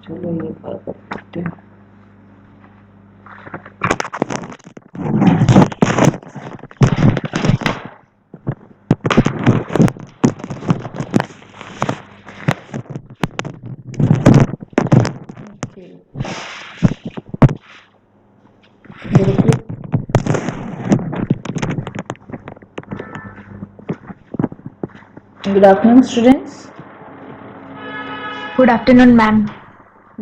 चलो ये बात करते हैं. Okay. Good afternoon, students. Good afternoon, ma'am.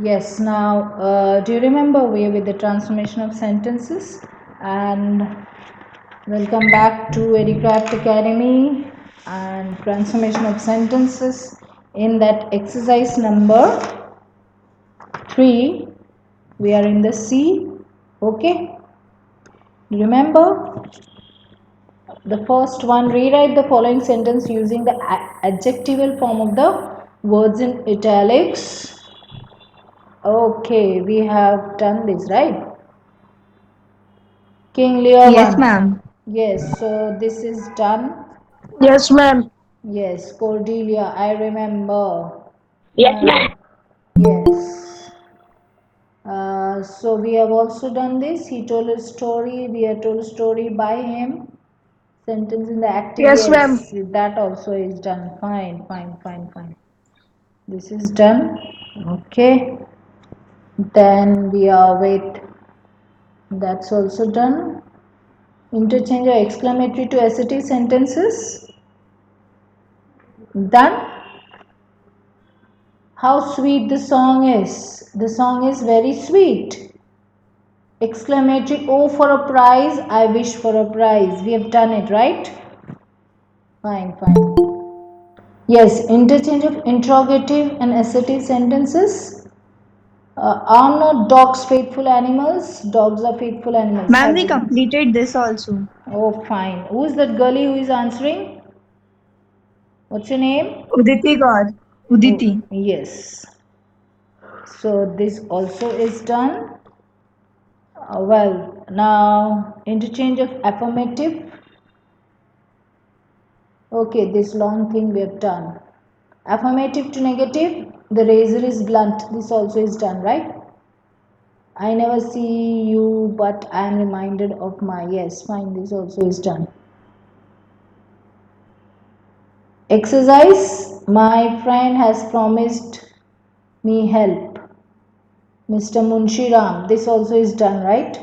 Yes, now do you remember we are with the transformation of sentences? And welcome back to Edicraft Academy and transformation of sentences. In that exercise number 3, we are in the C. Okay, remember the first one, rewrite the following sentence using the adjectival form of the words in italics. Okay, we have done this, right? King Lear Yes, 1. ma'am. Yes, so this is done. Yes, ma'am. Yes, Cordelia, I remember. Yes, ma'am. Yes. So we have also done this. He told a story. We have told a story by him. Sentence in the active. Yes, ma'am. Yes, that also is done. Fine, fine, fine, fine. This is done. Okay. Then we are with. That's also done. Interchange of exclamatory to assertive sentences. Done. How sweet the song is. The song is very sweet. Exclamatory, oh for a prize, I wish for a prize. We have done it, right? Fine, fine. Yes, interchange of interrogative and assertive sentences. Are not dogs faithful animals? Dogs are faithful animals. Ma'am, Have we we? completed this also. Oh, fine. Who is that girlie who is answering? What's your name? Uditi God. Oh, Uditi. yes. So this also is done. Well, now interchange of affirmative. Okay, this long thing we have done. Affirmative to negative, the razor is blunt. This also is done, right? I never see you, but I am reminded of my. Yes, fine, this also is done. Exercise, my friend has promised me help. Mr. Munshiram, this also is done, right?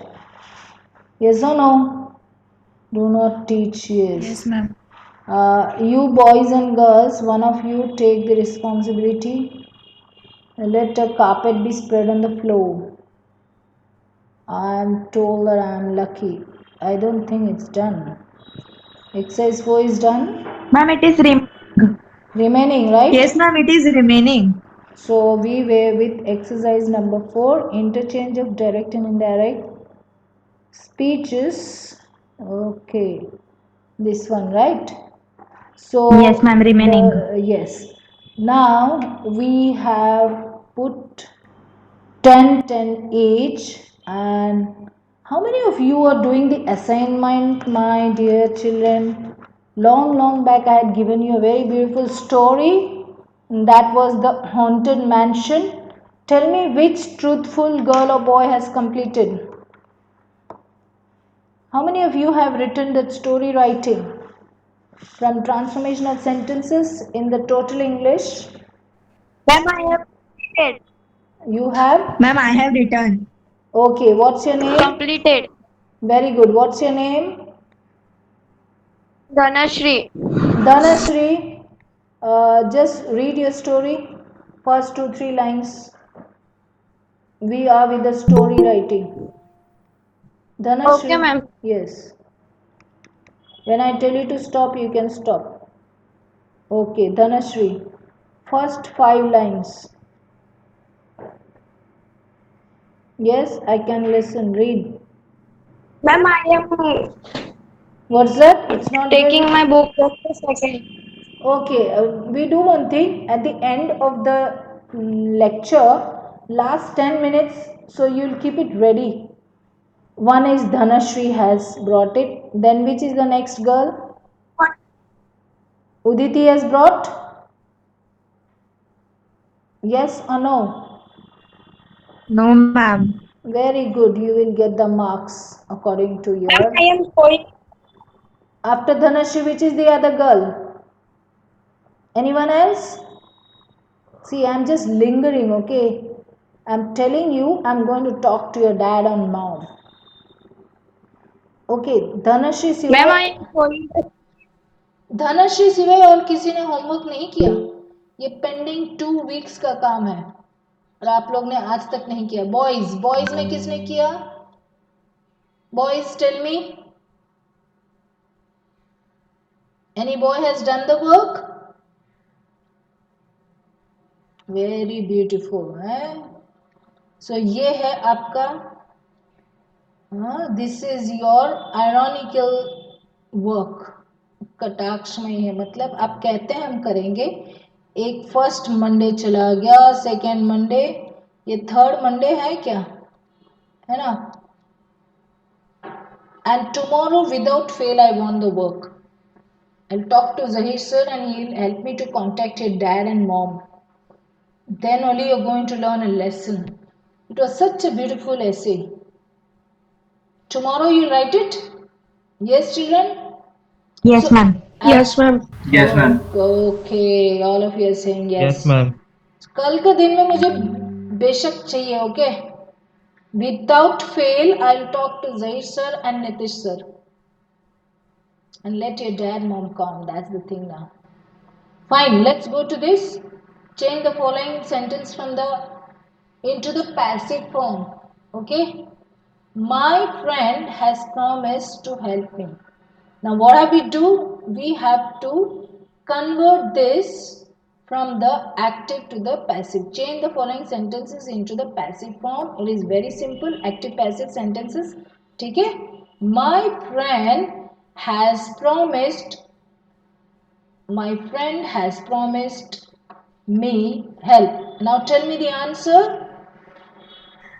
Yes or no? Do not teach, Yes, yes. ma'am. You boys and girls, one of you take the responsibility. Let a carpet be spread on the floor. I am told that I am lucky. I don't think it's done. Exercise 4 is done. Ma'am, it is Remaining, right? Yes, ma'am, it is remaining. So we were with exercise number 4, interchange of direct and indirect speeches. Okay, this one, right? Yes, ma'am, So remaining. the yes. Now we have put 10 10 each. And how many of you are doing the assignment, my dear children? Long back I had given you a very beautiful story. That was the haunted mansion. Tell me which truthful girl or boy has completed. How many of you have written that story writing from transformation of sentences in the total English? Ma'am, I have completed. You have? Ma'am, I have written. Okay, what's your name? Completed. Very good. What's your name? Dhanashri. Dhanashree. Just read your story. First two, three lines. We are with the story writing. Okay, Dhanashree. ma'am. Yes. When I tell you to stop, you can stop. Okay, Dhanashree. First five lines. Yes, I can listen. Read. Ma'am, I am What's that? It's not taking very. my book. Just a second. Okay, we do one thing at the end of the lecture, last 10 minutes, so you'll keep it ready. One is Dhanashri has brought it. Then which is the next girl? Uditi has brought? Yes or no? No, ma'am. Very good. You will get the marks according to Ma'am, I your. am going. After Dhanashri, which is the other girl? Anyone else? See, I'm just lingering, okay? I'm telling you, I'm going to talk to your dad and mom. Okay, Dhanashri Ma'am, सिवाय I am going. Dhanashree सिवाय और किसी ने homework नहीं किया? ये pending 2 weeks का काम है और आप लोग ने आज तक नहीं किया. बॉयज, बॉयज में किसने किया? Boys, tell me. Any boy has done the work? Very beautiful है. सो ये है आपका, this is your ironical work. कटाक्ष में है, मतलब आप कहते हैं हम करेंगे. एक फर्स्ट मंडे चला गया, सेकेंड मंडे, ये थर्ड मंडे है क्या, है ना? And tomorrow without fail I want the work. I'll talk to Zahir sir and he'll help me to contact your dad and mom. Then only you're going to learn a lesson. It was such a beautiful essay. Tomorrow you'll write it? Yes, children? Yes, So, ma'am. Yes, ma'am. Yes, ma'am. Okay, all of you are saying Yes, yes. ma'am. कल के दिन में मुझे बेशक चाहिए, okay? Without fail, I'll talk to Zahir sir and Nitish sir. And let your dad, mom come. That's the thing now. Fine, let's go to this. Change the following sentence from the into the passive form. Okay? My friend has promised to help me. Now what have we do? We have to convert this from the active to the passive. Change the following sentences into the passive form. It is very simple. Active passive sentences. Okay? My friend has promised My friend has promised me help. Now tell me the answer.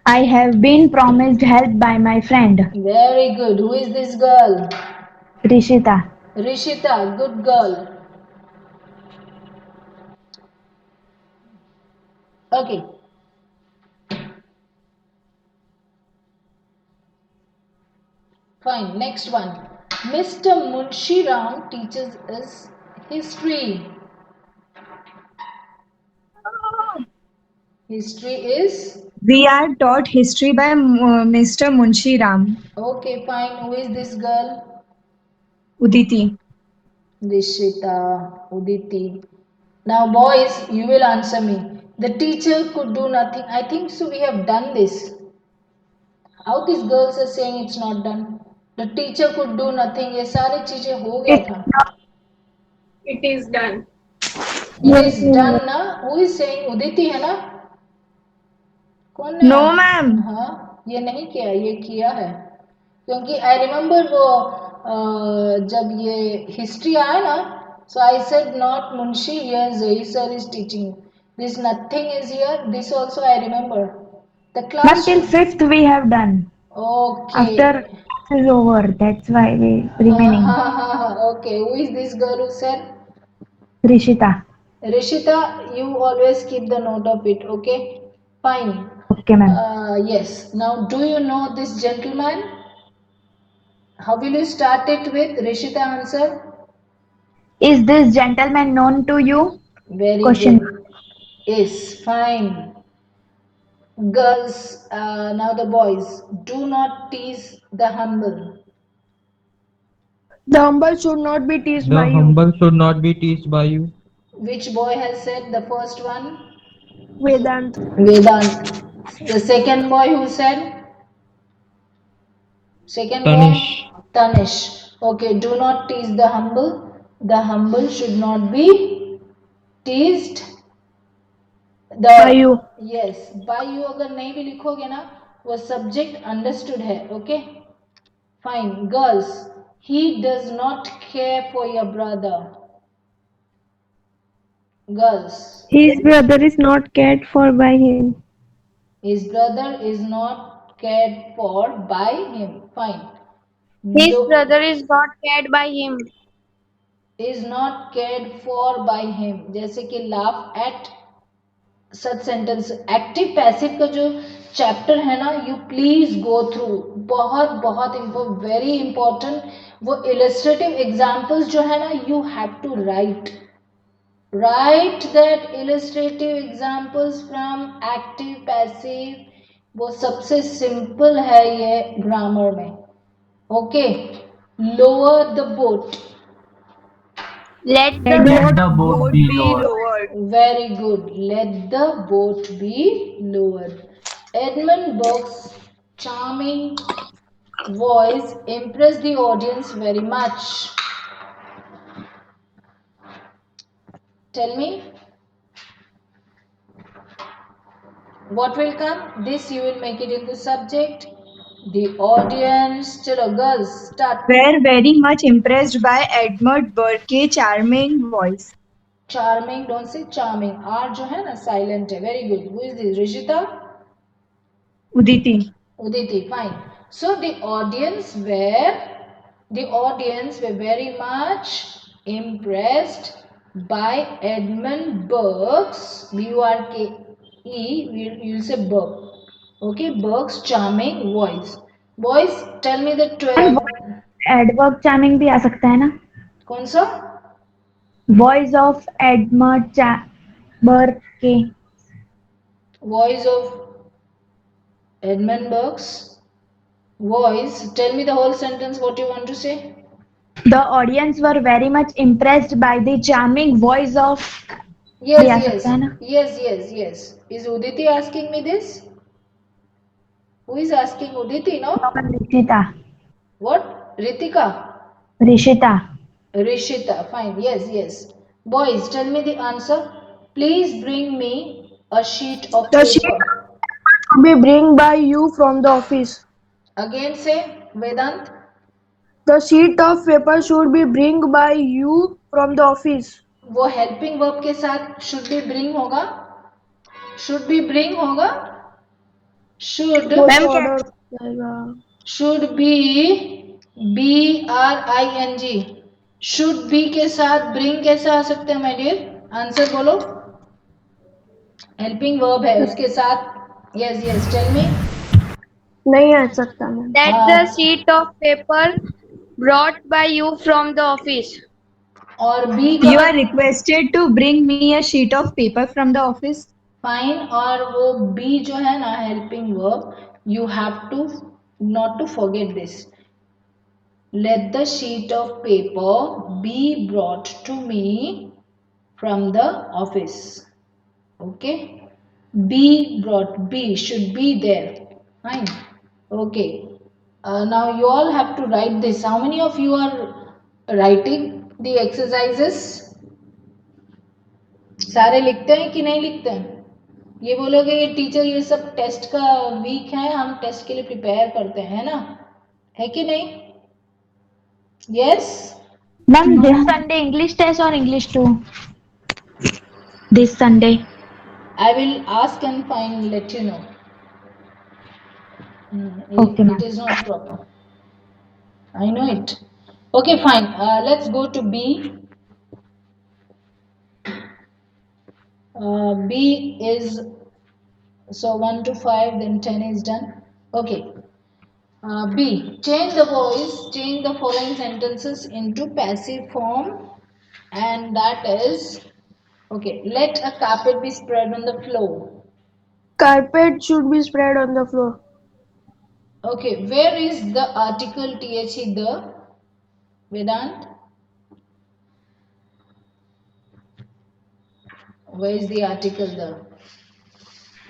I have been promised help by my friend, Very good. Who is this girl? Rishita. Rishita, good girl. Okay. Fine. Next one. Mr. Munshiram teaches us history. History is? We are taught history by Mr. Munshi Ram. Okay, fine. Who is this girl? Uditi. Rishita, Uditi. Now, boys, you will answer me. The teacher could do nothing. I think so. We have done this. How these girls are saying it's not done? The teacher could do nothing. ये सारी चीजें हो गया It था. It is done. It is done ना? Who is saying? Uditi है ना? कौन है? No, ma'am. हाँ, ये नहीं किया, ये किया है. क्योंकि I remember वो जब ये history आया ना, so I said not Munshi here, Zahir sir is teaching. This nothing is here. This also I remember. The Ma'am, class. till fifth we have done. After Okay. class is over, that's why we remaining. Okay, who is this girl who said? Rishita. Rishita, you always keep the note of it, okay? Fine. Okay, ma'am. Yes. Now, do you know this gentleman? How will you start it with? Rishita, answer. Is this gentleman known to you? Very Question. good. Yes, fine. Girls, now the boys. Do not tease the humble. The humble should not be teased The by you. humble should not be teased by you. Which boy has said the first one? Vedant. Vedant. The second boy who said? Second Tanish. boy, Tanish. Okay, do not tease the humble. The humble should not be teased. The By you. yes, by you अगर नहीं भी लिखोगे ना, वो subject understood है. Okay, fine. Girls, he does not care for your brother. Girls, His brother is not cared for by him. his brother is not cared for by him. Fine. His No, brother is not cared by him. is not cared for by him. जैसे कि laugh at such sentence. Active passive का जो chapter है ना, you please go through, बहुत बहुत very important. वो illustrative examples जो है ना, you have to write that illustrative examples from active passive, वो सबसे सिंपल है ये ग्रामर में। Okay, lower the boat, Let the Let the boat be lowered. very good, let the boat be lowered. Edmund Burke's charming voice impressed the audience very much. Tell me, what will come? This you will make it into subject. The audience, chalo girls, start. Were very much impressed by Edmund Burke's charming voice. Charming, don't say charming. R जो है ना silent है. Very good. Who is this? Rishita? Uditi. Uditi, fine. So the audience were very much impressed by Edmund Burke's, B-U-R-K-E, we'll say Burke. Okay, Burke's charming voice. Boys, tell me the 12. Adverb charming भी आ सकता है ना, कौन सा? Voice of Edmund Burke, Voice of Edmund Burke's voice. Tell me the whole sentence, what you want to say. The audience were very much impressed by the charming voice of, Yes, भी आ yes, सकता है ना, yes. Is Uditi asking me this? Who is asking? Uditi, no? Rishita, What? Ritika? Rishita, Rishita, fine. Yes. Boys, tell me the answer. Please bring me a sheet of The paper. sheet be bring by you from the office. Again say, Vedant. The sheet of paper should be bring by you from the office. वो helping verb के साथ should be bring होगा. Should be bring होगा. Should be BRING. Should be के साथ bring कैसे आ सकते हैं my dear? Answer बोलो. Helping verb है उसके साथ. Yes, tell me. नहीं आ सकता ma'am. That the sheet of paper brought by you from the office. और B You का are requested to bring me a sheet of paper from the office. fine, और वो B जो है ना helping verb, you have to not to forget this. Let the sheet of paper be brought to me from the office. Okay, be brought, B should be there. Fine. Okay, now you all have to write this. How many of you are writing the exercises? सारे लिखते हैं कि नहीं लिखते हैं? ये बोलोगे ये टीचर ये सब टेस्ट का वीक है, हम टेस्ट के लिए प्रिपेयर करते हैं ना, है कि नहीं? Yes. Ma'am this Sunday English test और English 2 this Sunday. I will ask and find, let you know. Okay, ma'am. It is not proper. I know it. Okay, fine. Let's go to B. B is, so 1 to 5, then 10 is done. Okay. B. Change the following sentences into passive form, and that is, okay, let a carpet be spread on the floor. Carpet should be spread on the floor. Okay, where is the article the, Vedant? Where is the article the?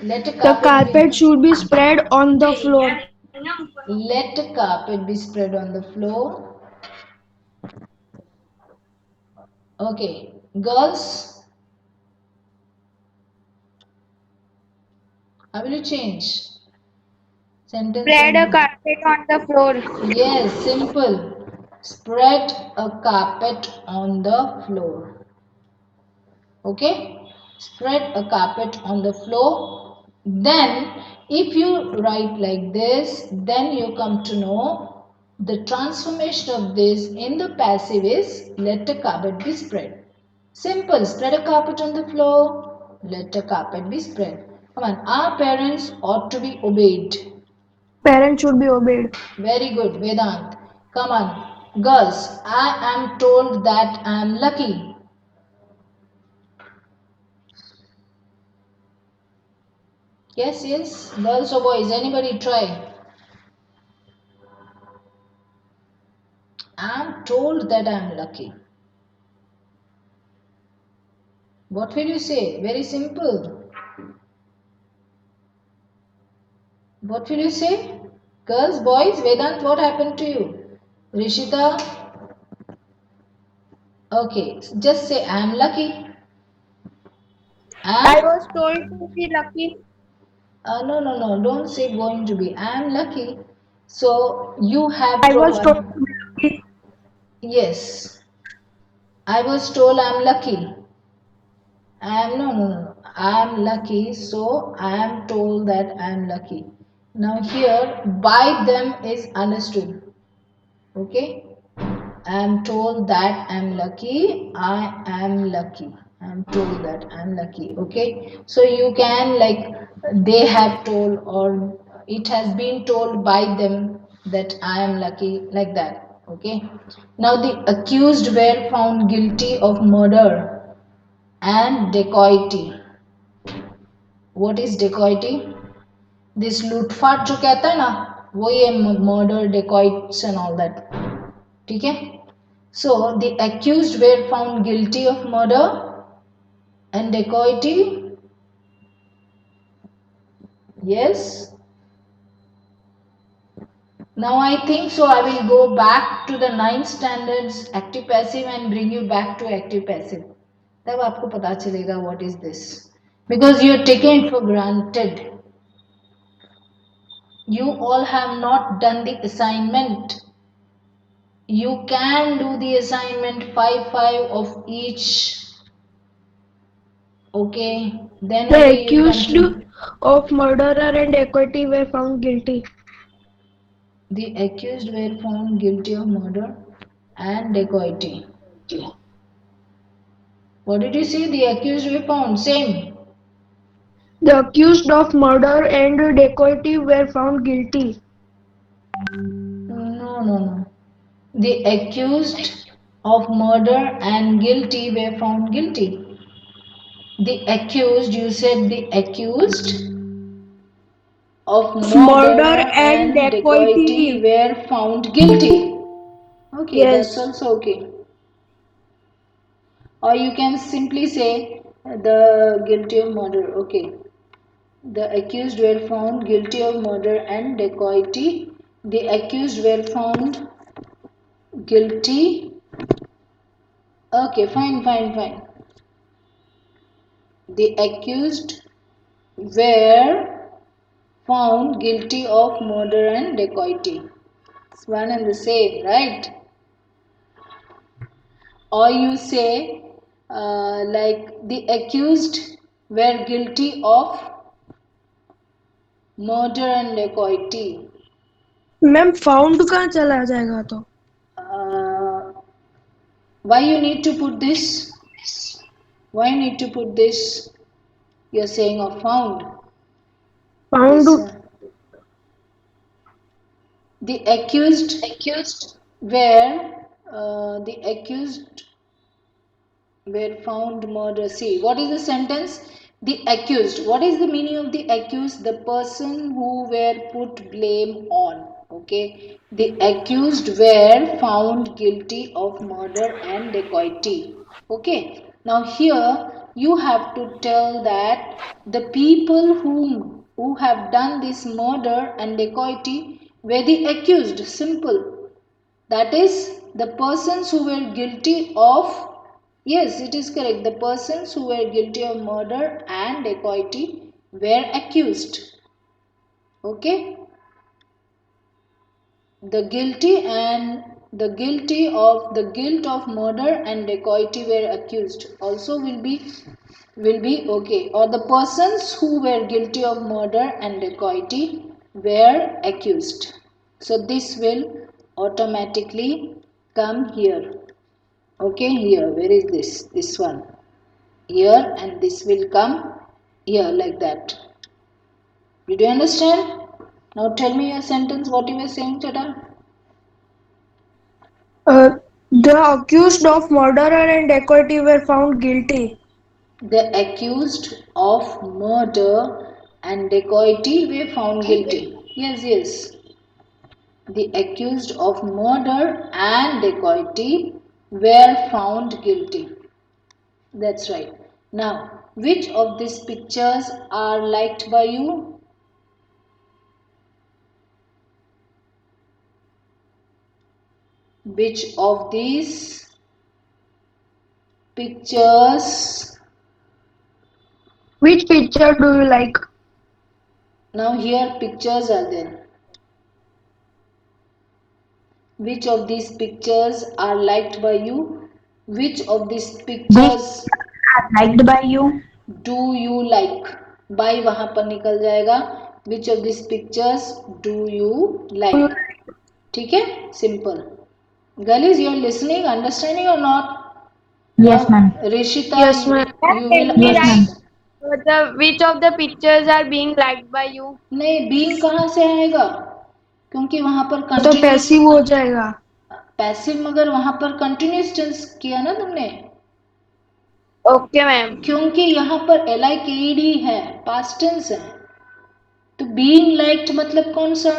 Let a The carpet should be spread on the floor. Let a carpet be spread on the floor. Okay, girls, how will you change sentence? Spread a carpet on the floor. Yes, simple. Spread a carpet on the floor. Okay, spread a carpet on the floor. Then if you write like this, then you come to know the transformation of this in the passive is let a carpet be spread. Simple. Spread a carpet on the floor. Let a carpet be spread. Come on. Our parents ought to be obeyed. Parents should be obeyed. Very good, Vedant. Come on. Girls, I am told that I am lucky. Yes, yes. Girls or boys, anybody try. I am told that I am lucky. What will you say? Very simple. What will you say? Girls, boys, Vedant, what happened to you? Rishita? Okay, just say I am lucky. I I am. was told to be lucky. No, no, no, don't say going to be. I am lucky. So you have I was told provided. to be lucky. Yes, I was told I am lucky. I am no, no, no. I am lucky, so I am told that I am lucky. Now here, by them is understood. Okay, I am told that I am lucky. I am lucky. I am told that I am lucky. Okay, so you can like they have told or it has been told by them that I am lucky, like that. Okay, now the accused were found guilty of murder and dacoity. What is dacoity? This लूटफाट जो कहता है ना, वो ये murder, dacoits and all that. ठीक है? So the accused were found guilty of murder and dacoity. Yes. Now I think so. I will go back to the 9th standards active passive and bring you back to active passive. तब आपको पता चलेगा what is this, because you are taking it for granted. You all have not done the assignment. You can do the assignment 5 of each. Okay, then The only you accused continue. of murderer and equity were found guilty. The accused were found guilty of murder and dacoity. What did you say? The accused were found same. The accused of murder and dacoity were found guilty. No, no, no. The accused of murder and guilty were found guilty. The accused, you said the accused of murder Murder and and dacoity dacoity. were found guilty. Okay, that's Yes. also okay. Or you can simply say the guilty of murder. Okay. The accused were found guilty of murder and dacoity. The accused were found guilty. Okay, fine, fine, fine. The accused were found guilty of murder and dacoity. It's one and the same, right? Or you say like the accused were guilty of murder and dacoity. Ma'am found कहाँ चला जाएगा तो? Why you need to put this? Why you need to put this? You're saying of found. Found. This, the accused were the accused were found murder. See, what is the sentence? The accused. What is the meaning of the accused? The person who were put blame on. Okay. The accused were found guilty of murder and dacoity. Okay. Now here you have to tell that the people who have done this murder and dacoity were the accused. Simple. That is the persons who were guilty of. Yes, it is correct. The persons who were guilty of murder and dacoity were accused. Okay. The guilt of murder and dacoity were accused. Also will be okay. Or the persons who were guilty of murder and dacoity were accused. So this will automatically come here. Okay, here, where is this? This one. Here, and this will come here like that. Did you understand? Now tell me your sentence, what you were saying, Chata. The accused of murder and dacoity were found guilty. The accused of murder and dacoity were found guilty. Yes, yes. The accused of murder and dacoity were found guilty. That's right. Now, which of these pictures are liked by you? Which of these pictures? Which picture do you like? Now here pictures are there. Which of these pictures are liked by you? Which of these Which pictures are liked by you? do you like? By वहाँ पर निकल जाएगा. Which of these pictures do you like? ठीक है? Simple. Girls, you are listening, understanding or not? Yes, Now, ma'am. Rishita, Yes, ma'am. you Can will we Yes, ma'am. write which of the pictures are being liked by you? नहीं, being कहाँ से आएगा? क्योंकि वहाँ पर वो तो continuous passive हो जाएगा. पैसिव, मगर वहाँ पर continuous tense किया ना तुमने, Okay, ma'am. क्योंकि यहाँ पर LIKED है, past tense है, तो being liked मतलब कौन सा?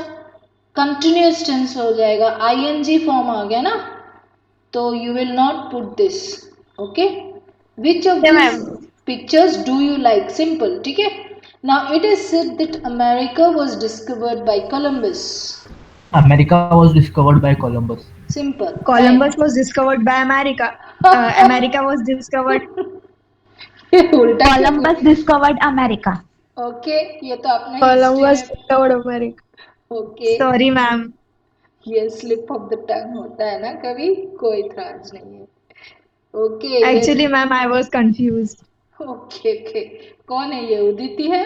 Continuous tense हो जाएगा, ING फॉर्म आ गया ना, तो you will not put this. Okay? Which of Okay, these ma'am. pictures do you like? Simple. ठीक है? Now it is said that America was discovered by Columbus. America was discovered by Columbus. Simple. Columbus was discovered by America. America was discovered. उल्टा क्यों Columbus बोली? discovered America. Okay, ये तो आपने history Columbus में. discovered America. Okay, Sorry, ma'am. ये slip of the tongue होता है ना कभी, कोई इतराज नहीं है. Okay, Actually, ma'am, I was confused. Okay okay. कौन है ये? उदिति है?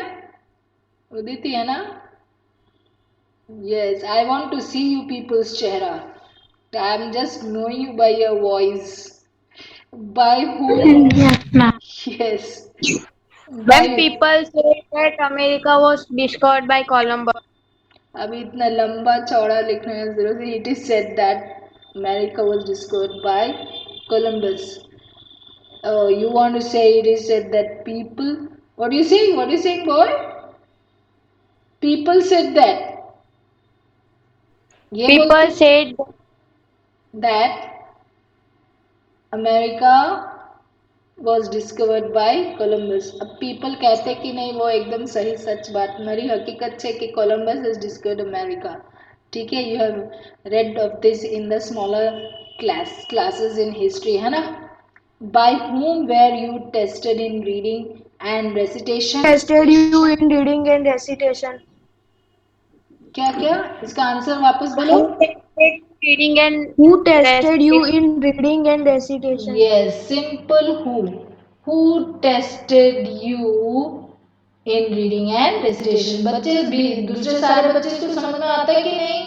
उदिति है ना? Yes, I want to see you people's चेहरा. I'm just knowing you by your voice. By whom? Yes, ma'am. Yes. When By. people say that America was discovered by Columbus. अभी इतना लंबा चौड़ा लिखने की जरूरत है. It is said that America was discovered by Columbus. You want to say it is said that people. What do you saying? What are you saying, boy? People said that. ये People बोलते said that America was discovered by Columbus. अब people कहते कि नहीं, वो एकदम सही सच बात मरी हकीकत है कि Columbus has discovered America. ठीक है? You have read of this in the smaller classes in history, है ना? By whom were you tested in reading and recitation? Tested you in reading and recitation. क्या क्या? इसका आंसर वापस बोलो. who tested reading and Who tested you recitation. in reading and recitation? Yes, simple. Who tested you in reading and recitation? बच्चे भी दूसरे सारे बच्चे इसको समझ में आता है कि नहीं?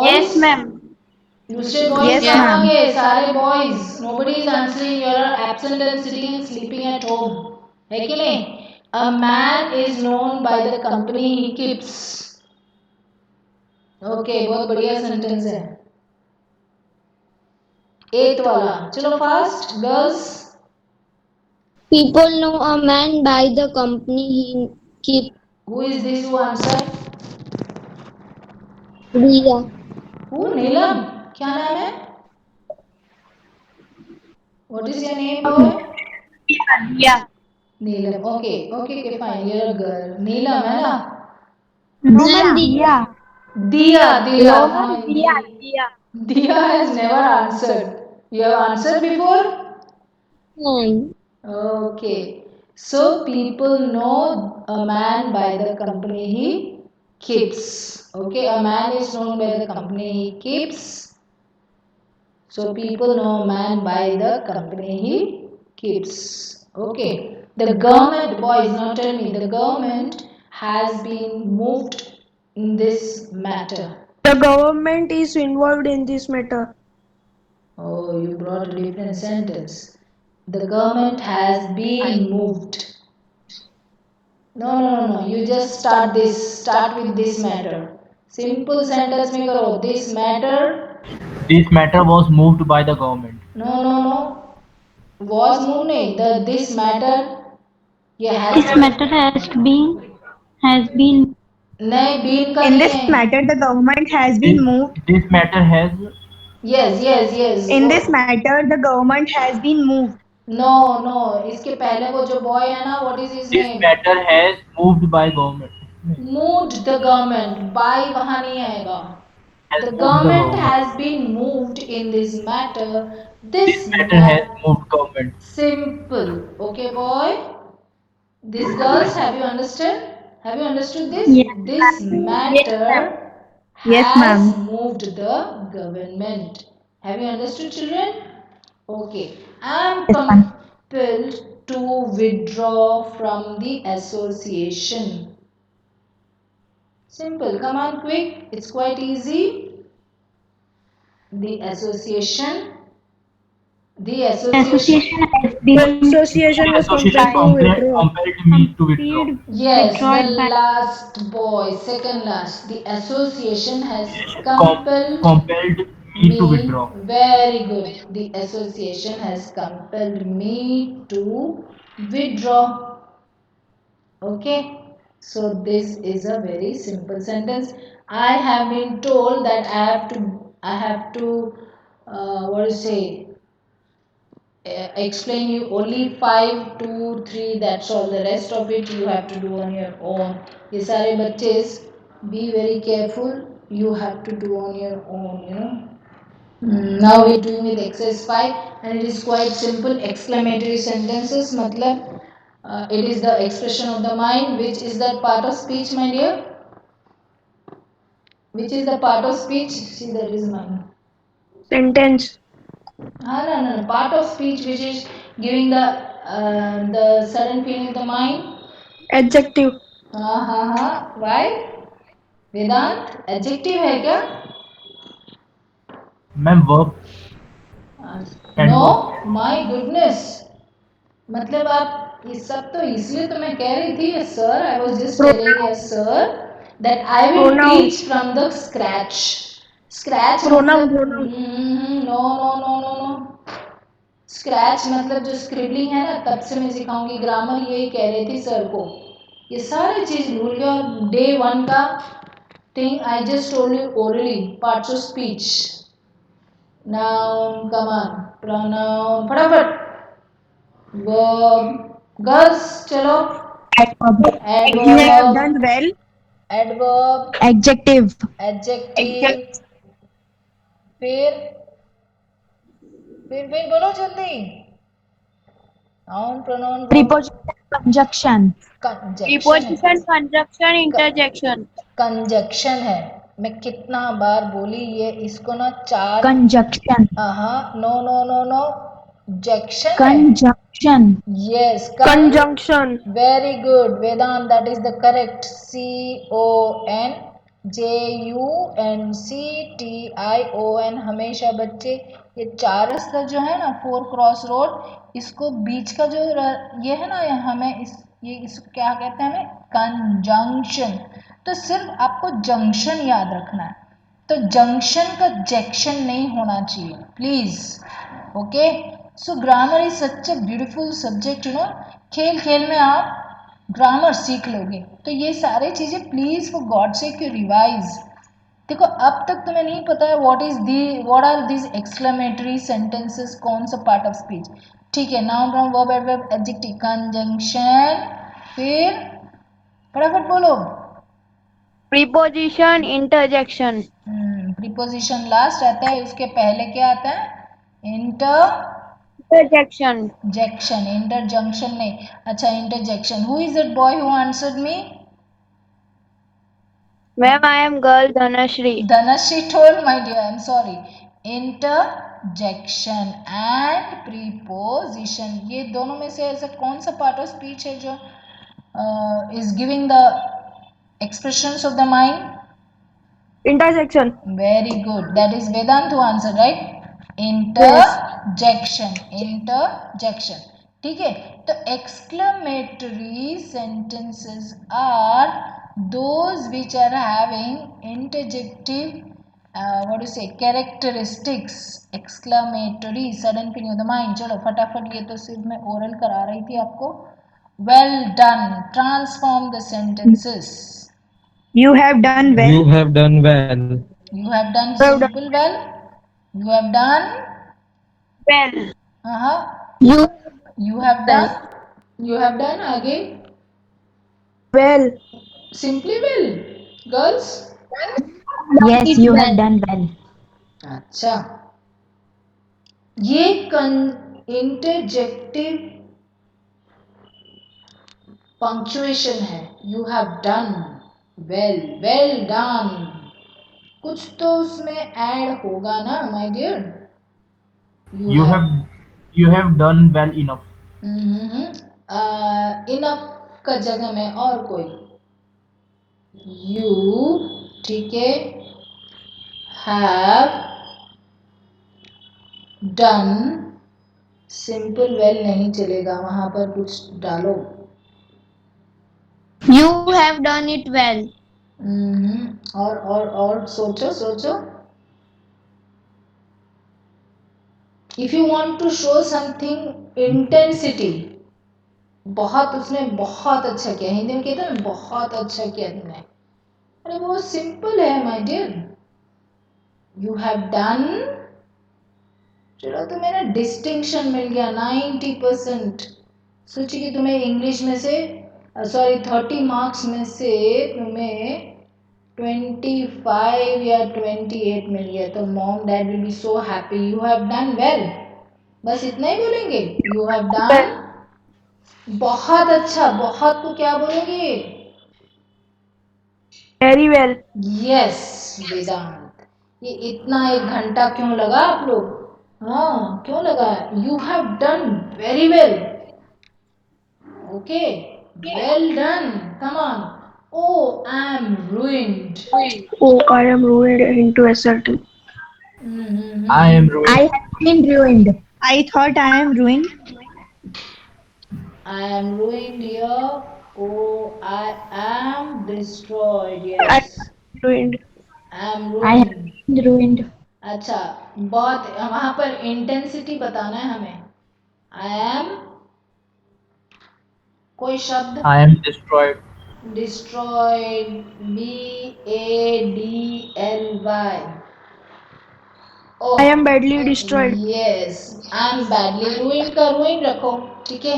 Yes, Boys? ma'am. दूसरे boys Yes, कहाँ ma'am. गए? सारे boys. Nobody is answering. You are absent and sitting and sleeping at home. है कि नहीं? A man is known by the company he keeps. Okay, बहुत बढ़िया सेंटेंस है. 8th वाला. चलो fast girls. People know a man by the company he keeps. Who is this who answered? Riya. Who? नीलम. क्या नाम है? What is your name, boy? Yeah. Neelam. Okay, okay, okay, fine. You're a girl. नीलम है ना? No, Diya. ma'am. Diya. दिया. दिया. No, हाँ, ma'am. Diya. Diya. Diya has never answered. You have answered before? Nine. Okay. So people know a man by the company he keeps. Okay, a man is known by the company he keeps. So people know a man by the company he keeps. Okay. The government, boys, now tell me, the government has been moved in this matter. The government is involved in this matter. Oh, you brought a different sentence. The government has been moved. No. You just start this. Start with this matter. Simple sentence में करो. This matter. This matter was moved by the government. No. Was moved नहीं. This matter. ये has. This matter has been नहीं been का In नहीं this है. matter, the government has This, been moved. this matter has Yes. In this matter, the government has been moved. No. इसके पहले वो जो boy है ना, what is his this name? matter has moved by government. Moved the government. By वहाँ नहीं आएगा. Has The moved government government. has been moved in this matter. This Matter has moved government. simple. Okay, boy. These girls, have you understood? Have you understood this? Yes. This matter Yes, has ma'am. moved the government. Have you understood, children? Okay. I am compelled to withdraw from the association. Simple. Come on, quick. It's quite easy. The association. The association. association has been Association was Association compelled to withdraw. compelled me to withdraw. Yes, withdrawn the by last boy, second last. The association has Compelled compelled me to withdraw. Very good. The association has compelled me to withdraw. Okay. So this is a very simple sentence. I have been told that I have to what do you say? Explain you only 5, 2, 3, that's all. The rest of it you have to do on your own. ये सारे बच्चे, be very careful. You have to do on your own, you know. Now we are doing with exercise 5 and it is quite simple. Exclamatory sentences मतलब it is the expression of the mind. Which is that part of speech, my dear? Which is the part of speech? See, that is mine. Sentence. No. Part of speech which is giving the sudden feeling of the mind. Adjective. Why? Vedanta adjective है क्या? Ma'am, verb. No, my goodness. मतलब आप ये सब तो इसलिए तो मैं कह रही थी sir. I was just telling you sir that I will Pronoun. teach from the scratch. Scratch Pronoun. मतलब no. स्क्रैच मतलब जो स्क्रिबलिंग है ना, तब से मैं सिखाऊंगी. ग्रामर यही कह रही थी सर को. ये सारी चीज भूल गए. और डे 1 का thing I just told you orally parts of speech. Noun, come on, pronoun, फटाफट. वर्ब, गर्ल्स चलो. You have done well. Adverb, adjective adjective, फिर बोलो जल्दी. Noun, pronoun, preposition conjunction conjunction. conjunction, interjection. Conjunction है. मैं कितना बार बोली ये, इसको ना 4. conjunction no. जंक्शन. conjunction यस. Conjunction. Very good Vedant, that is the correct. CONJUNCTION. हमेशा बच्चे ये 4 रास्ता जो है ना, 4 क्रॉस रोड, इसको बीच का जो ये है ना, हमें इसको क्या कहते हैं? हमें कंजंक्शन. तो सिर्फ आपको जंक्शन याद रखना है. तो जंक्शन का जैक्शन नहीं होना चाहिए please. Okay. So grammar is such a beautiful subject, you know. खेल खेल में आप ग्रामर सीख लोगे. तो ये सारी चीजें please for God sake you revise. देखो अब तक तुम्हें नहीं पता है what are these exclamatory sentences, कौन सा पार्ट ऑफ स्पीच. ठीक है. Noun, pronoun, verb, adverb, adjective, conjunction, फिर फटाफट बोलो. Preposition, interjection. प्रीपोजिशन लास्ट आता है. उसके पहले क्या आता है? Interjection. इंटरजेक्शन. इंटरजंक्शन नहीं. अच्छा, interjection. Who is that boy who answered me? Ma'am, I am girl Dhanashri. Dhanashri told, my dear. I'm sorry. Interjection and preposition, ये दोनों में से ऐसा कौन सा पार्ट ऑफ स्पीच है जो is giving the expressions of the mind? Interjection. Very good. That is Vedant who answered, right? Interjection. Interjection. ठीक है, तो exclamatory sentences are those which are having interjective what do you say characteristics. exclamatory sudden feeling of the mind. चलो फटाफट, ये तो सिर्फ मैं oral करा रही थी आपको. well done, transform the sentences. You have done well. You have done well. You have done simple well. You have done Well. You you have done you have done आगे Well. simply well. girls, Yes, you have done well. अच्छा, ये interjective punctuation है. You have done well, well done. कुछ तो उसमें add होगा ना my dear. You have done well enough. Enough का जगह में और कोई यू, ठीक है, हैव डन. सिंपल वेल नहीं चलेगा, वहां पर कुछ डालो. you have done it well. और सोचो सोचो. If you want to show something intensity, बहुत उसने बहुत अच्छा किया. हिंदी में कहते हैं बहुत अच्छा किया तुमने. अरे वो सिंपल है my dear. You have done. चलो तुम्हें ना डिस्टिंक्शन मिल गया 90%. सोचिए कि तुम्हें इंग्लिश में से सॉरी 30 मार्क्स में से तुम्हें 25 या 28 मिल गया, तो mom dad will be so happy. You have done well. बस इतना ही बोलेंगे. यू हैव डन बहुत अच्छा. बहुत को क्या बोलेंगे? Very well. यस वेदांत. ये इतना 1 घंटा क्यों लगा आप लोग? हाँ क्यों लगा? You have done very well. Okay, well done. Come on. Oh, I'm ruined. Oh, I am ruined into SLT. I am ruined. I have been ruined. I thought I am ruined. I am ruined here. Oh, I am destroyed. I Yes, ruined. I am I have ruined. been ruined. अच्छा, बहुत वहां पर intensity बताना है हमें. I am कोई शब्द. I am destroyed. destroyed. BADLY. Oh, I am badly destroyed. yes, I am badly ruined का ruined रखो, ठीक है.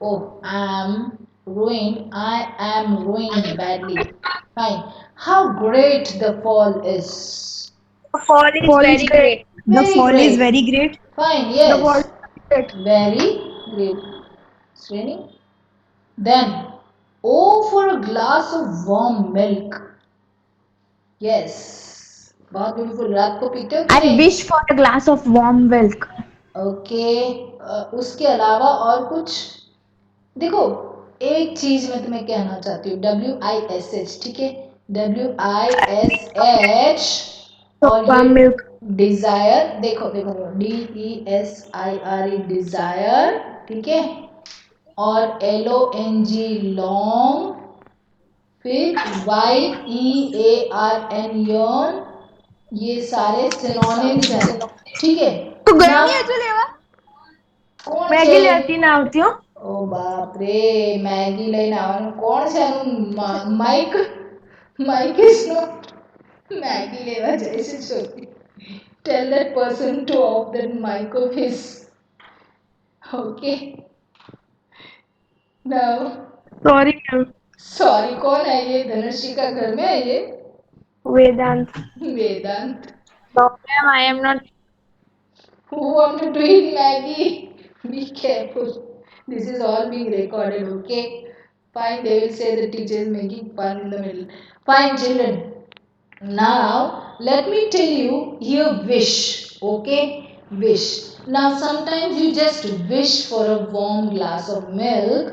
Oh, I am ruined. I am ruined badly. Fine. How great the fall is. The fall is very great. The Very fall great. is very great. Fine. The Yes. ball. Very great. It's raining. Then, oh, for a glass of warm milk. Yes. बहुत beautiful. रात को पीते हो कि I नहीं? wish for a glass of warm milk. Okay. उसके अलावा और कुछ? देखो, एक चीज मैं तुम्हें कहना चाहती हूँ. WISH, ठीक है. WISH और Warm ये milk. डिजायर. देखो देखो DESIRE डिजायर, ठीक है. और LONG लॉन्ग. फिर YEARN यर्न. ये सारे सिनोनिम्स हैं, ठीक है. तो Now- गर्मी है चलेगा. कौन मैगी से? ले आती ना होती हूँ. ओ बाप रे, मैगी લઈને આવવાનું કોણ છે? આનું માઇક ઇઝ નોટ મેગી લેવા જાય છે. Sorry, tell that person to off that mic of his. Okay, now Sorry, ma'am. Sorry. कौन है ये? धनुषी का घर में है ये? Vedant. Vedanta. No, ma'am, I am not. Who wanted to eat Maggie? Be careful. This is all being recorded, okay? Fine, they will say the teacher is making fun in the middle. Fine, children. Now, let me tell you here wish, okay? Wish. Now, sometimes you just wish for a warm glass of milk.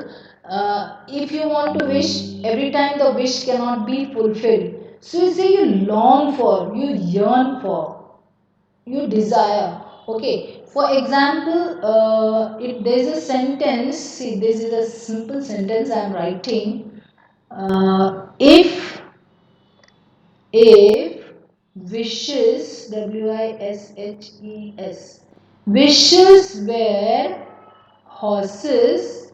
If you want to wish, every time the wish cannot be fulfilled. So, you say you long for, you yearn for, you desire. Okay, for example, if there's a sentence, see, this is a simple sentence I'm writing. If wishes, wishes, wishes were horses,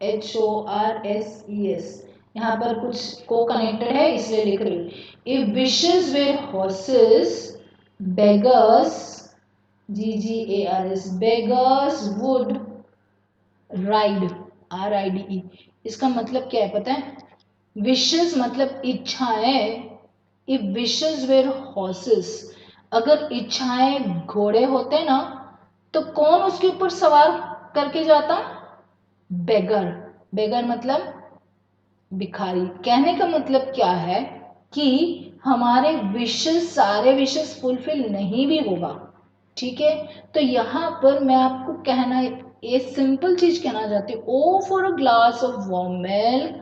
HORSES, यहाँ पर कुछ को connected है इसलिए लिख रही हूँ. If wishes were horses, beggars, GGARS, beggars would ride, RIDE. इसका मतलब क्या है पता है? Wishes मतलब इच्छाएं. If wishes were horses, अगर इच्छाएं घोड़े होते ना तो कौन उसके ऊपर सवार करके जाता? बेगर. बेगर मतलब भिखारी. कहने का मतलब क्या है कि हमारे विशेष, सारे विशेष फुलफिल नहीं भी होगा. ठीक है, तो यहाँ पर मैं आपको कहना, ये सिंपल चीज कहना चाहती हूँ. O for a glass of warm milk,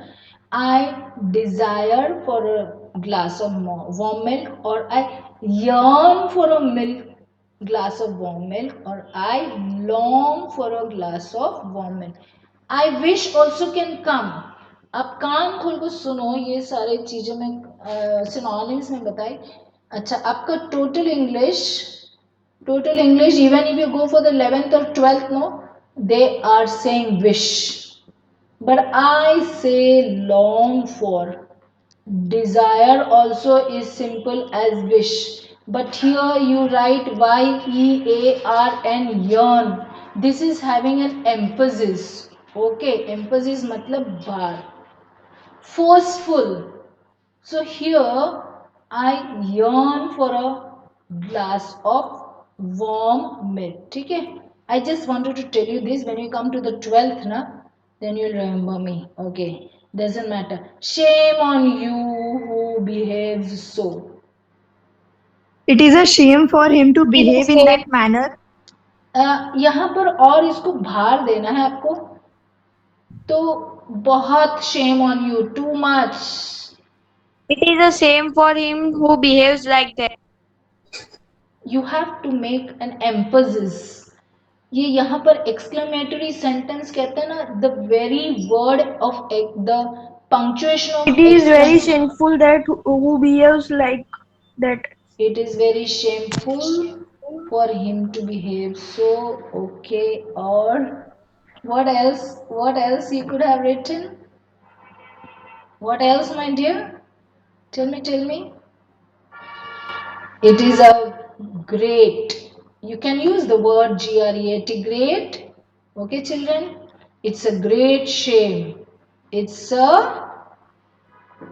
I desire for a glass of warm milk, और I yearn for a milk, glass of warm milk, or I long for a glass of warm milk. I wish also can come. आप कान खोल कर सुनो, ये सारे चीजें मैं synonyms में बताई. अच्छा, आपका total English, even if you go for the 11th or 12th, no, they are saying wish, but I say long for. Desire also is simple as wish, but here you write YEARN, yearn. This is having an emphasis. Okay, emphasis matlab bar. Forceful. So here I yearn for a glass of warm milk. ठीक है? I just wanted to tell you this. When you come to the 12th na, then you'll remember me. Okay, doesn't matter. Shame on you who behaves so. It is a shame for him to behave in that manner. यहाँ पर और इसको भार देना है आपको, तो बहुत shame on you, too much. It is a shame for him who behaves like that. You have to make an emphasis. ये यहाँ पर exclamatory sentence कहते हैं ना, the very word of the punctuation of It is very shameful that who behaves like that. It is very shameful for him to behave so. Okay, or what else? What else you could have written? What else, my dear? Tell me, tell me. It is a great. You can use the word GREAT, great. Okay, children? It's a great shame. It's a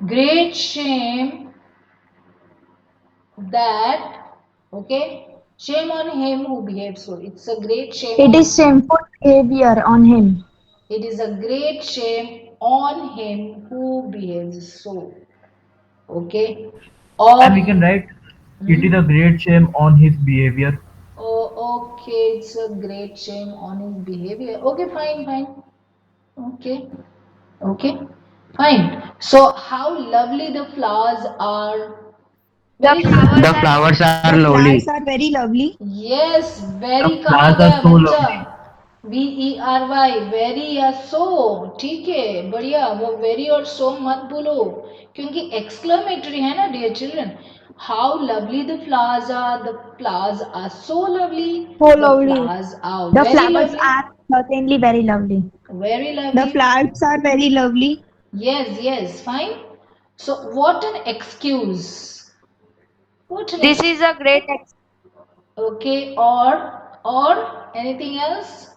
great shame that, okay, shame on him who behaves so. It's a great shame. It is shameful behavior on him. It is a great shame on him who behaves so. Okay. Or, And we can write, it is a great shame on his behavior. oh, okay, it's a great shame on his behavior. Okay, fine, fine. Okay, okay, fine. So, how lovely the flowers are. Very The flowers are The lovely. flowers are very lovely. Yes, very The कहाँ flowers are गया so बच्चा? lovely. VERY, very या so. ठीक है, बढ़िया. वो very और so मत भूलो, क्योंकि exclamatory है ना, dear children. How lovely the flowers are. The flowers are so lovely. So The lovely. flowers are The very flowers lovely. are certainly very lovely. Very The lovely. flowers are very lovely. Yes, yes, fine. So, what an excuse. What an This is a great Okay, or anything else?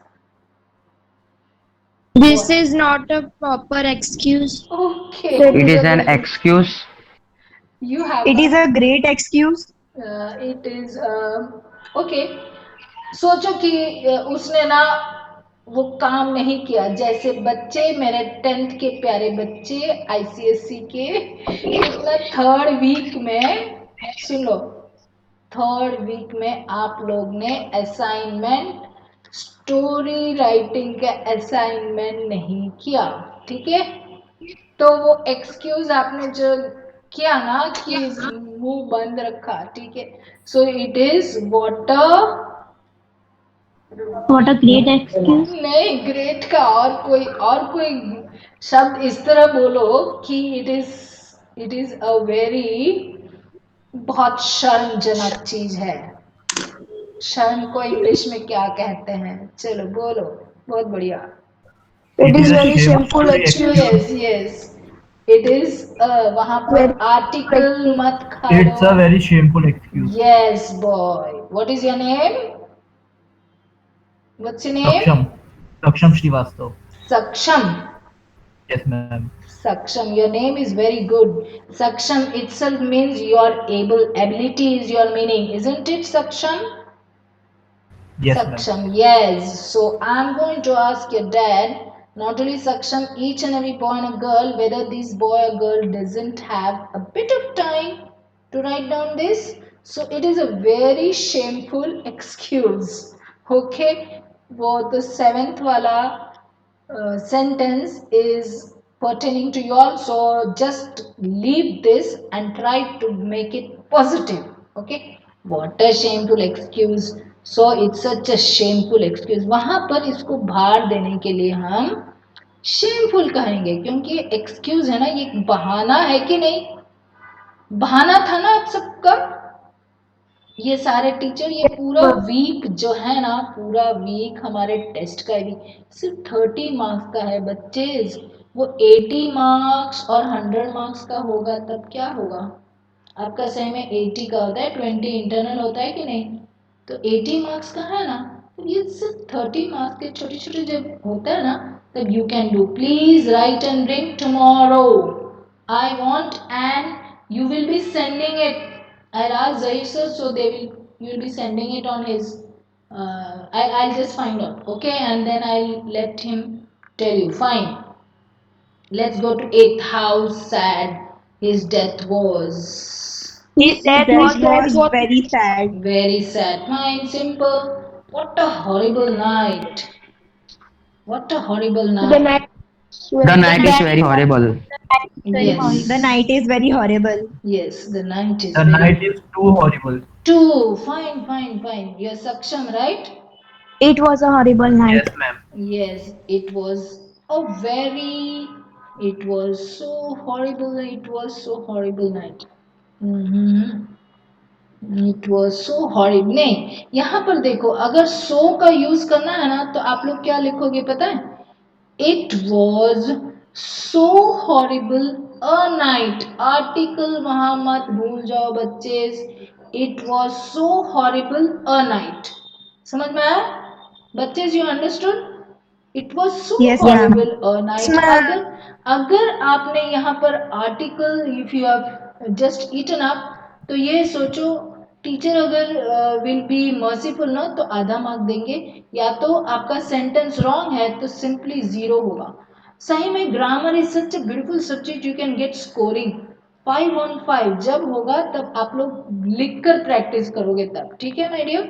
This is not a proper excuse. Okay, It is an excuse. you have It is a, a great excuse. it is okay. सोचो कि उसने ना वो काम नहीं किया. जैसे बच्चे, मेरे 10th के प्यारे बच्चे, ICSE के, कितना 3rd वीक में, सुन लो, 3rd वीक में आप लोग ने असाइनमेंट, स्टोरी राइटिंग का असाइनमेंट नहीं किया. ठीक है, तो वो एक्सक्यूज आपने जो किया ना कि मुंह बंद रखा. ठीक है, so it is water What a great excuse. नहीं, ग्रेट का और कोई शब्द इस तरह बोलो कि इट इज अ वेरी बहुत शर्मजनक चीज है। शर्म को इंग्लिश में क्या कहते हैं? चलो बोलो। बहुत बढ़िया। It It is is a very shameful shameful excuse. excuse. Yes yes. It is वहां Very पर आर्टिकल excuse. मत It's a खालो। very shameful excuse. Yes boy. What is your name? What's your name? Saksham. Saksham Srivastav. Saksham. Yes, ma'am. Saksham, your name is very good. Saksham itself means you are able. Ability is your meaning, isn't it, Saksham? Yes, ma'am. Saksham, yes. So I'm going to ask your dad, not only Saksham, each and every boy and a girl, whether this boy or girl doesn't have a bit of time to write down this. So it is a very shameful excuse. Okay, वो the seventh वाला sentence is pertaining to you all, so just leave this and try to make it positive. Okay, what a shameful excuse. So it's such a shameful excuse. वहां पर इसको भार देने के लिए हम shameful कहेंगे, क्योंकि excuse है ना, ये एक बहाना है कि नहीं? बहाना था ना आप सबका? ये सारे टीचर, ये पूरा वीक जो है ना, पूरा वीक हमारे टेस्ट का भी सिर्फ 30 मार्क्स का है बच्चे। वो 80 मार्क्स और 100 मार्क्स का होगा तब क्या होगा? आपका सही में 80 का होता है, 20 इंटरनल होता है कि नहीं? तो 80 मार्क्स का है ना, तो ये सिर्फ 30 मार्क्स के छोटे छोटे जब होता है ना, तब you can do. Please right and bring tomorrow. I want, and you will be sending it. I'll ask Zahir sir, so you'll be sending it on his. I'll just find out, okay, and then I'll let him tell you. Fine. Let's go to eighth. How sad his death was. His That death was That was was very sad. Very sad. Fine, simple. What a horrible night. What a horrible the night. night. The Very night is very horrible. Yes. The night is very horrible. Yes, the night is The very. night is too horrible. Two. Fine, fine, fine. You're Saksham, right? It was a horrible night. Yes, ma'am. Yes, it was a very. It was so horrible. It was so horrible night. Mm-hmm. It was so horrible. नहीं, यहाँ पर देखो, अगर सो का use करना है ना, तो आप लोग क्या लिखोगे पता है? It was so horrible a night. Article वहां मत भूल जाओ बच्चे। It was so horrible a night. समझ में आया बच्चे? You understood? It was so Yes, ma'am. Horrible a night. अगर अगर आपने यहाँ पर article, if you have just eaten up, तो ये सोचो, टीचर अगर विल बी मर्सीफुल ना, तो आधा मार्क देंगे, या तो आपका सेंटेंस रॉन्ग है तो सिंपली 0 होगा। सही में grammar is such a beautiful subject, you can get scoring 5 on 5। जब होगा तब आप लोग लिख कर प्रैक्टिस करोगे तब, ठीक है my dear?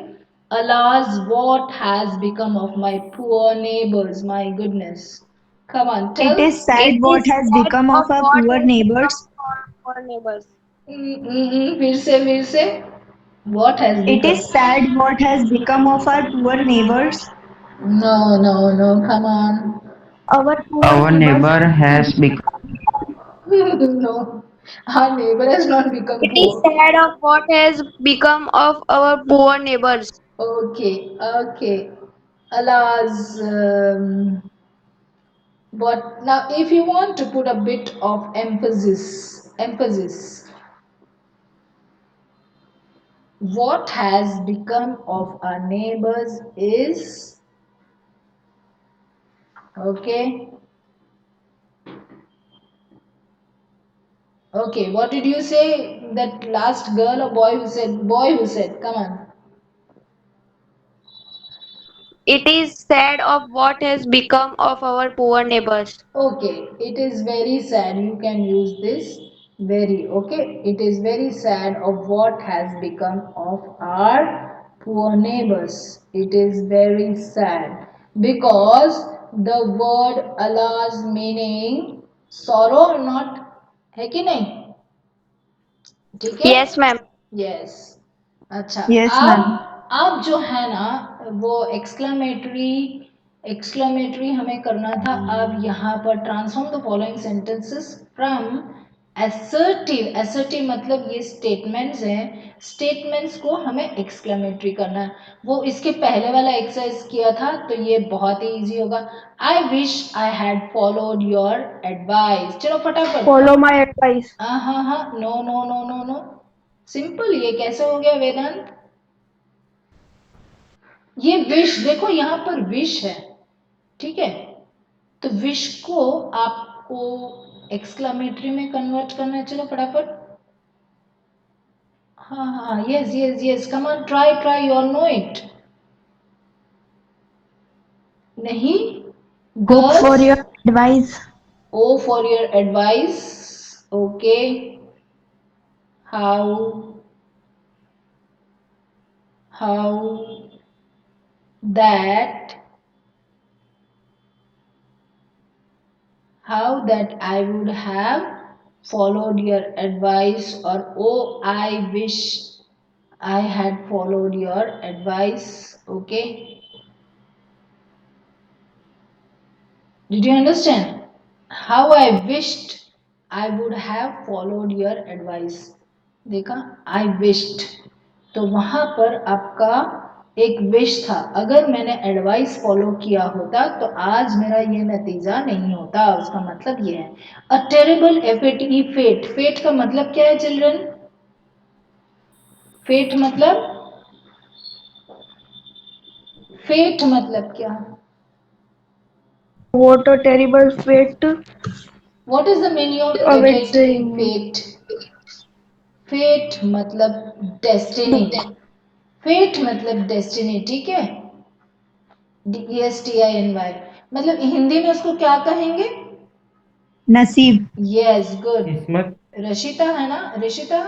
Alas, what has become of my poor neighbors? My goodness. Come on, It tell. is sad It what is has sad become of of our what poor has become neighbors. of our neighbors. फिर से what has It become? is sad what has become of our poor neighbors. No, no, no, come on. Our poor Our neighbors. neighbor has become No, our neighbor has not become It is poor. sad of what has become of our poor neighbors. Okay, okay. Alas, but now if you want to put a bit of emphasis, what has become of our neighbors is, okay, okay, what did you say? That last girl or boy who said, come on. It is sad of what has become of our poor neighbors. Okay, it is very sad. You can use this very. Okay, it is very sad of what has become of our poor neighbors. It is very sad because the word Allah's meaning sorrow or not है कि नहीं? ठीक है? Yes, ma'am. Yes. अच्छा, Yes, अब ma'am. अब जो है ना वो एक्सक्लेमेटरी हमें करना था। अब यहाँ पर transform the following sentences from assertive मतलब ये स्टेटमेंट्स हैं, स्टेटमेंट्स को हमें एक्सक्लेमेटरी करना है। वो इसके पहले वाला एक्सरसाइज किया था तो ये बहुत ही इजी होगा। I wish I had followed your advice. चलो फटाफट। Follow my advice. हाँ हाँ हाँ, no no no no no, simple. ये कैसे हो गया वेदांत? ये विश देखो यहाँ पर विश है, ठीक है, तो विश को आपको एक्सक्लेमेटरी में कन्वर्ट करना है। चलो फटाफट। हाँ हाँ, yes yes yes, come on, try try, you all know it. नहीं, Hope for girls, your advice. O for your advice, okay. How that I would have followed your advice, or oh I wish I had followed your advice. Okay, did you understand? How I wished I would have followed your advice. देखा, I wished, तो वहां पर आपका एक wish था। अगर मैंने advice follow किया होता तो आज मेरा ये नतीजा नहीं होता। उसका मतलब ये है a terrible F A T fate. Fate का मतलब क्या है चिल्ड्रन? फेट मतलब क्या? What a terrible fate what is the meaning of awaits the F A T young. Fate? Fate मतलब डेस्टिनी। फेट मतलब डेस्टिनी, ठीक है, DESTINY। मतलब हिंदी में उसको क्या कहेंगे? नसीब. Yes, good. किस्मत। रशिता है ना, ऋषिता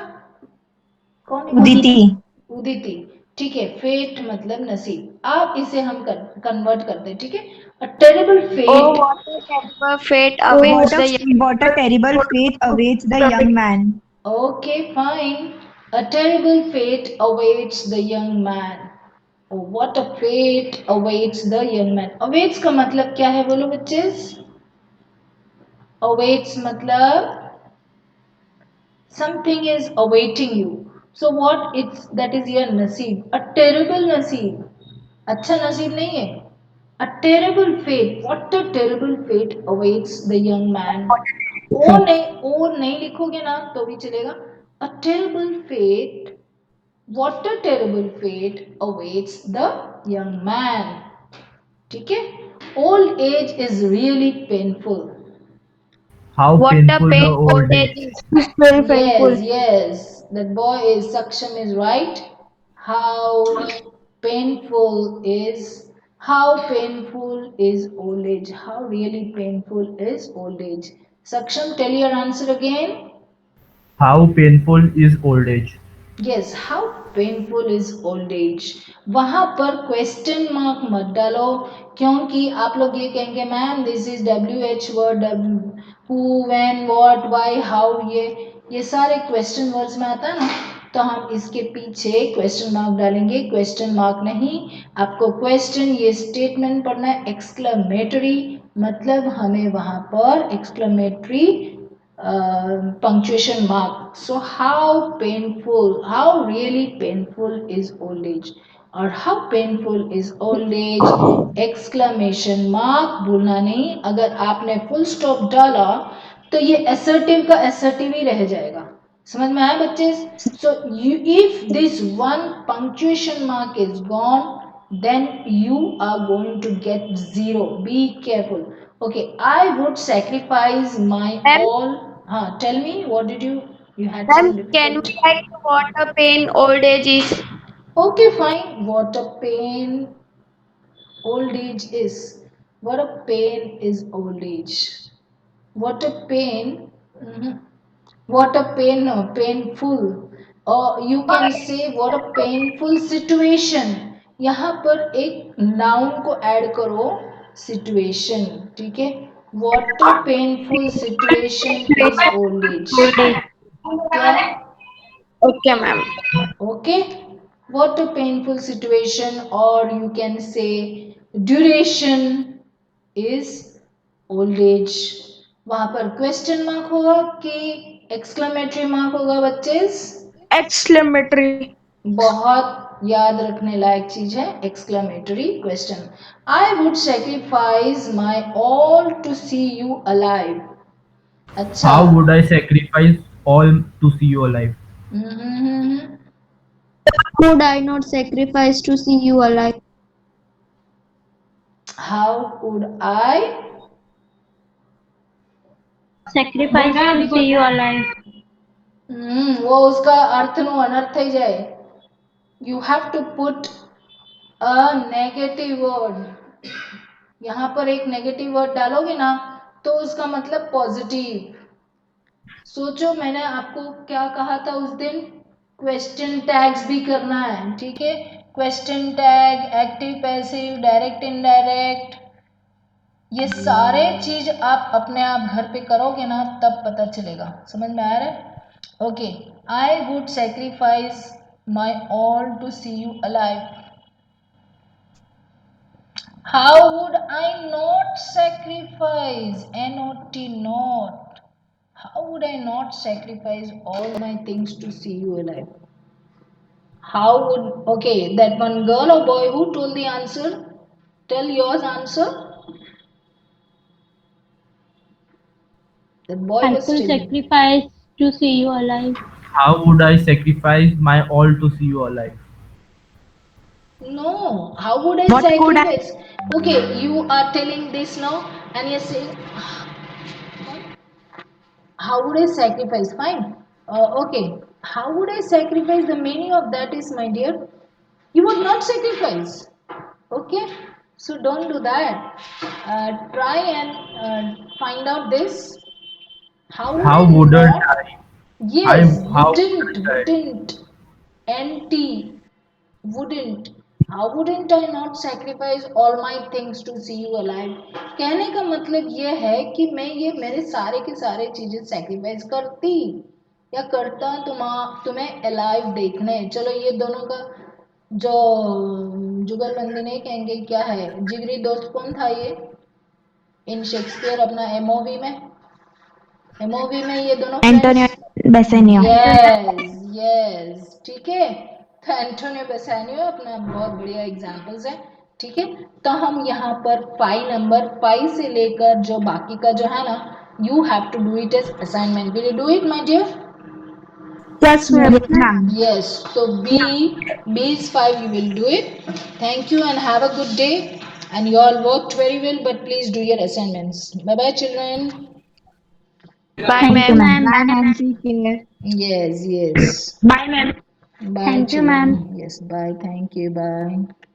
कौन है? उदिति. उदिति, ठीक है। फेट मतलब नसीब। आप इसे हम कन्वर्ट करते हैं, ठीक है। A terrible Oh, fate. what a terrible fate Oh, awaits the young. What a terrible fate awaits the young man. Okay fine, a terrible fate awaits the young man. What a fate awaits the young man. Awaits का मतलब क्या है बोलो बच्चे? Awaits मतलब something is awaiting you, so what it's that is your naseeb, a terrible naseeb, अच्छा नसीब नहीं है। a terrible fate, what a terrible fate awaits the young man। और नहीं लिखोगे ना तो भी चलेगा। a terrible fate, what a terrible fate awaits the young man, ठीक है। old age is really painful। How What a painful the pain old old age age. is. It's very painful. Yes, that boy is Saksham is right. How painful is old age? How really painful is old age? Saksham, tell your answer again. How painful is old age? Yes, how painful is old age? वहां पर question mark मत डालो, क्योंकि आप लोग ये कहेंगे ma'am this is WH word, who, when, what, why, how, ये सारे क्वेश्चन वर्ड्स में आता है ना, तो हम इसके पीछे क्वेश्चन मार्क डालेंगे। क्वेश्चन मार्क नहीं, आपको क्वेश्चन ये स्टेटमेंट पढ़ना है एक्सक्लेमेटरी, मतलब हमें वहां पर exclamatory punctuation mark. So how painful, how really painful is old age, और how painful is old age, exclamation mark भूलना नहीं। अगर आपने full stop डाला तो ये assertive का assertive ही रह जाएगा। समझ में आया बच्चे? So you, if this one punctuation mark is gone, then you are going to get 0. Be careful. Okay, I would sacrifice my Ma'am, all. Tell me, what did you had ma'am, some can difficult. we write what a pain old age is? Okay, fine. What a pain old age is. What a pain is old age. What a pain. Mhm. What a pain, no, painful. Or you can say what a painful situation। यहाँ पर एक noun को add करो, situation, ठीक है। What a painful situation is old age। Old age. क्या? Okay, ma'am. Okay, What a painful situation, or you can say duration is old age. वहां पर क्वेश्चन मार्क होगा कि एक्सक्लेमेटरी मार्क होगा बच्चे? Exclamatory. बहुत याद रखने लायक चीज है exclamatory question. I would sacrifice my all to see you alive. अच्छा. How would I sacrifice all to see you alive? Could I not sacrifice to see you alive? How could I Sacrifice to see you alive. वो उसका अर्थ नु अनर्थ થઈ જાય. You have to put a negative word. यहाँ पर एक negative word डालोगे ना तो उसका मतलब पॉजिटिव. सोचो मैंने आपको क्या कहा था उस दिन, क्वेश्चन टैग्स भी करना है. ठीक है, question tag, active passive, direct indirect, ये सारे चीज आप अपने आप घर पे करोगे ना तब पता चलेगा. समझ में आ रहा है? Okay. I would sacrifice my all to see you alive. How would I not sacrifice? Not. Not. How would I not sacrifice all my things to see you alive? How would, okay, that one girl or boy who told the answer? Tell yours answer. The boy I was could still. sacrifice to see you alive. How would I sacrifice my all to see you alive? No, how would I What could I- sacrifice? Okay, you are telling this now and you're saying, how would I sacrifice? Fine. Okay, how would I sacrifice? The meaning of that is, my dear, you would not sacrifice. Okay, so don't do that. Try and find out this. How would How I wouldn't not? I? Yes, How wouldn't, wouldn't I? wouldn't, NT, wouldn't. How wouldn't I not sacrifice all my things to see you alive? कहने का मतलब ये है कि मैं ये मेरे सारे के सारे चीजें सेक्रीफाइस करती या करता तुम्हें अलाइव देखने. चलो ये दोनों का जो जुगलबंदी नहीं कहेंगे, क्या है, जिगरी दोस्त कौन था ये इन शेक्सपियर अपना एमओवी में? एमओवी में ये दोनों Antonio friends. Bassanio. Yes yes, ठीक है. तो एंटोनियो बेसानियो अपना बहुत बढ़िया एग्जांपल्स है. ठीक है, तो हम यहाँ पर 5 नंबर 5 से लेकर जो बाकी का जो है ना, you have to do it as assignment. Will you do it my dear? Yes, ma'am. Yes. So B is 5. You will do it. Thank you and have a good day. And you all worked very well. But please do your assignments. Bye bye, children. Bye, Thank you, ma'am. ma'am. Bye, ma'am. Take care. Yes, yes. Bye, ma'am. Bye, Thank you, children. ma'am. Yes, bye. Thank you. Bye.